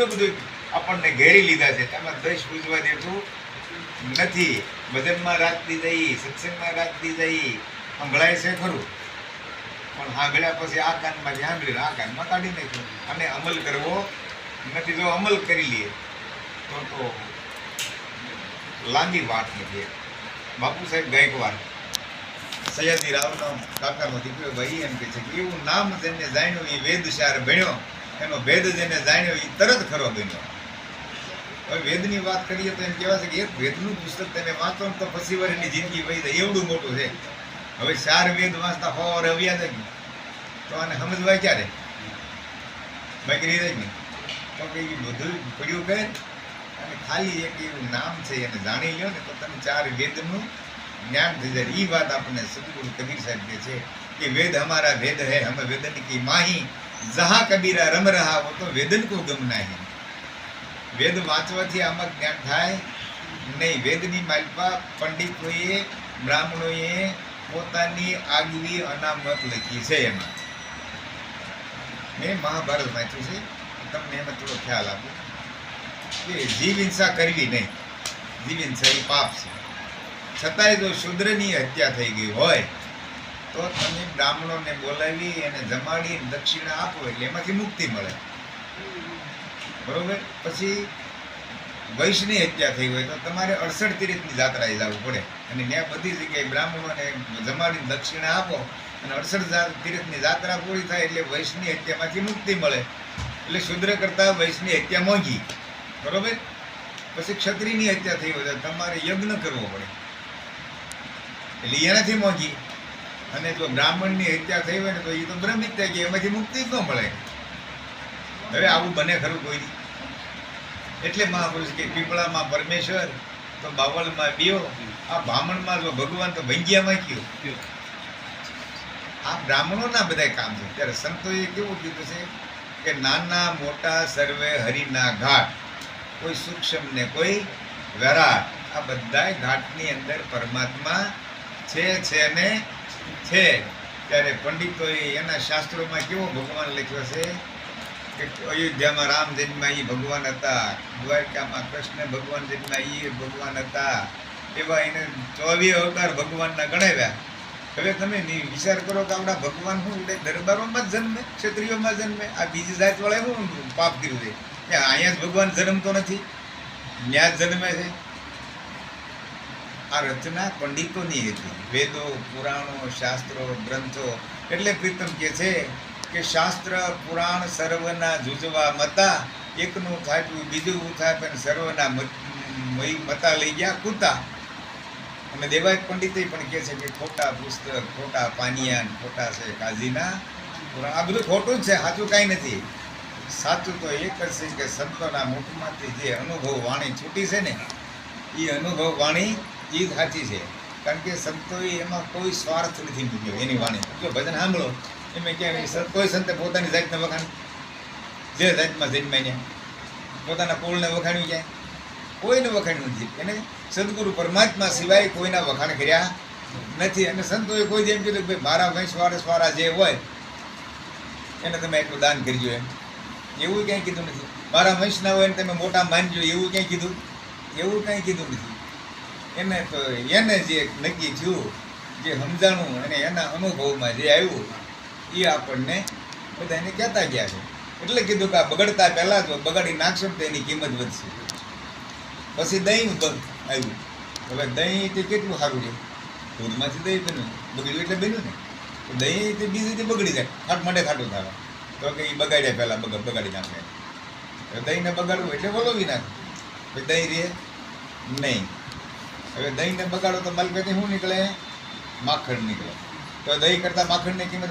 એટલું બધું આપણને ઘેરી લીધા છે, તેમાં દ્વેષ પૂજવા દેતું નથી. ભજનમાં રાખતી જઈ, સત્સંગમાં રાખતી જઈ, સંભળાય છે ખરું, પણ સાંભળ્યા પછી આ કાનમાંથી સાંભળી આ કાનમાં કાઢી નાખ્યું. અને અમલ કરવો નથી. જો અમલ કરી લઈએ તો લાંબી વાત નથી. બાપુ સાહેબ ગાયકવાડ સયાજી રાવનો કાકાનો દીકરો ભાઈ એમ કહે છે કે એવું નામ જેને જાણ્યું એ વેદશાર ભણ્યો, એનો ભેદ જેને જાણ્યો એ તરત ખરો બન્યો. હવે વેદની વાત કરીએ તો એમ કહેવાય છે કે એક વેદનું પુસ્તક તમે વાંચો ને તો પછી વરેની જિંદગી વહી જાય, એવડું મોટું છે. હવે 4 વેદ વાંચતા હોર આવ્યા જાય તો આને સમજવાય ક્યારે? બાકી રહી જાય ને તો કે એ બધું પડ્યું કહે અને ખાલી એક એવું નામ છે એને જાણી લ્યો ને તો તમે 4 વેદનું જ્ઞાન થઈ જાય. એ વાત આપણને સદગુરુ કબીર સાહેબ કહે છે કે વેદ હમારા વેદ હૈ, હમ વેદન કી માહી, જહા કબીરા રમ રહા वो तो वेदन को गम नहीं. વેદ વાંચવાથી આમાં જ્ઞાન થાય નહીં. વેદની માલપા પંડિતોએ બ્રાહ્મણોએ પોતાની આગવી અનામત લખી છે. એમાં મેં મહાભારત વાંચ્યું છે, તમને એમાં થોડો ખ્યાલ આપો કે જીવ હિંસા કરવી નહીં. જીવ હિંસા એ પાપ છે. છતાંય જો શૂદ્રની હત્યા થઈ ગઈ હોય તો તમે બ્રાહ્મણોને બોલાવી અને જમાડી દક્ષિણા આપો એટલે એમાંથી મુક્તિ મળે. બરોબર? પછી વૈશ્યની હત્યા થઈ હોય તો તમારે 68 તીર્થની જાત્રાએ જવું પડે અને ત્યાં બધી જગ્યાએ બ્રાહ્મણોને જમાડીને દક્ષિણા આપો અને 68 તીર્થની જાત્રા પૂરી થાય એટલે વૈશ્યની હત્યામાંથી મુક્તિ મળે. એટલે શૂદ્ર કરતાં વૈશ્યની હત્યા મોંઘી. બરોબર? પછી ક્ષત્રિયની હત્યા થઈ હોય તો તમારે યજ્ઞ કરવો પડે એટલે એનાથી મોંઘી. અને જો બ્રાહ્મણની હત્યા થઈ હોય ને તો એ તો બ્રહ્મ હત્યા કે એમાંથી મુક્તિ જ ન મળે. હવે આવું બને ખરું કોઈ? એટલે મહાપુરુષ કે પીપળામાં પરમેશ્વર તો બાવળમાં બીઓ, આ બ્રાહ્મણમાં જો ભગવાન તો ભંગિયામાં કયો. આ બ્રાહ્મણોના બધા કામ છે. ત્યારે સંતોએ કેવું કીધું છે કે નાના મોટા સર્વે હરિના ઘાટ, કોઈ સૂક્ષ્મ ને કોઈ વિરાટ, આ બધા ઘાટની અંદર પરમાત્મા છે ને છે. ત્યારે પંડિતોએ એના શાસ્ત્રોમાં કેવો ભગવાન લખ્યો છે કે અયોધ્યામાં રામ જન્મા એ ભગવાન હતા, દ્વારકામાં કૃષ્ણ ભગવાન જન્મા એ ભગવાન હતા. એવા એને 24 અવતાર ભગવાનના ગણાવ્યા. હવે તમે વિચાર કરો કે આપણા ભગવાન શું દરબારોમાં જ જન્મે, ક્ષત્રિયોમાં જન્મે? આ બીજી જાતવાળાએ શું પાપ કર્યું છે કે અહીંયા જ ભગવાન જન્મતો નથી, ત્યાં જ જન્મે છે? આ રચના પંડિતોની હતી. વેદો, પુરાણો, શાસ્ત્રો, ગ્રંથો. એટલે પ્રીતમ કહે છે કે શાસ્ત્ર પુરાણ સર્વના જુજવા મતા, એકનું થાપ્યું બીજું ઉથાપ્યું સર્વના મતા લઈ ગયા કૂતા. અને દેવાયત પંડિતે પણ કહે છે કે ખોટા પુસ્તક, ખોટા પાનિયાન, ખોટા છે કાજીના પુરાણ. આ બધું ખોટું જ છે, સાચું કાંઈ નથી. સાચું તો એક જ છે કે સંતોના મુખમાંથી જે અનુભવ વાણી છૂટી છે ને એ અનુભવ વાણી એ જ સાચી છે. કારણ કે સંતોએ એમાં કોઈ સ્વાર્થ નથી મૂક્યો એની વાણી. જો ભજન સાંભળો એમાં ક્યાં કોઈ સંતે પોતાની જાતને વખાણ, જે જાતમાં જન્માઈને પોતાના કુળને વખાણ્યું જાય? કોઈને વખાણ્યું નથી. એને સદગુરુ પરમાત્મા સિવાય કોઈના વખાણ કર્યા નથી. અને સંતોએ કોઈ જેમ કીધું કે ભાઈ મારા વંશવાળા જે હોય એને તમે એટલું દાન કરજો, એમ એવું ક્યાંય કીધું નથી. મારા વંશના હોય ને તમે મોટા માનજો એવું ક્યાંય કીધું? એવું કાંઈ કીધું નથી. એને તો એને જે નક્કી થયું, જે સમજાણું અને એના અનુભવમાં જે આવ્યું એ આપણને બધાને કહેતા ગયા છે. એટલે કીધું કે આ બગડતા પહેલાં જો બગાડી નાખશો તો એની કિંમત વધશે. પછી દહીં આવ્યું. હવે દહીં તે કેટલું સારું છે, દૂધમાંથી દહીં બન્યું, બગડ્યું એટલે બન્યું ને. તો દહીં તે બીજી બગડી જાય, ખાટ માટે ખાટું થાય તો કે એ બગાડ્યા પહેલાં બગાડી નાખે. હવે દહીંને બગાડવું એટલે વલોવી નાખે, દહીં રહે નહીં. હવે દહીંને બગાડો તો માલપેથી શું નીકળે? માખણ નીકળે. તો દહીં કરતાં માખણની કિંમત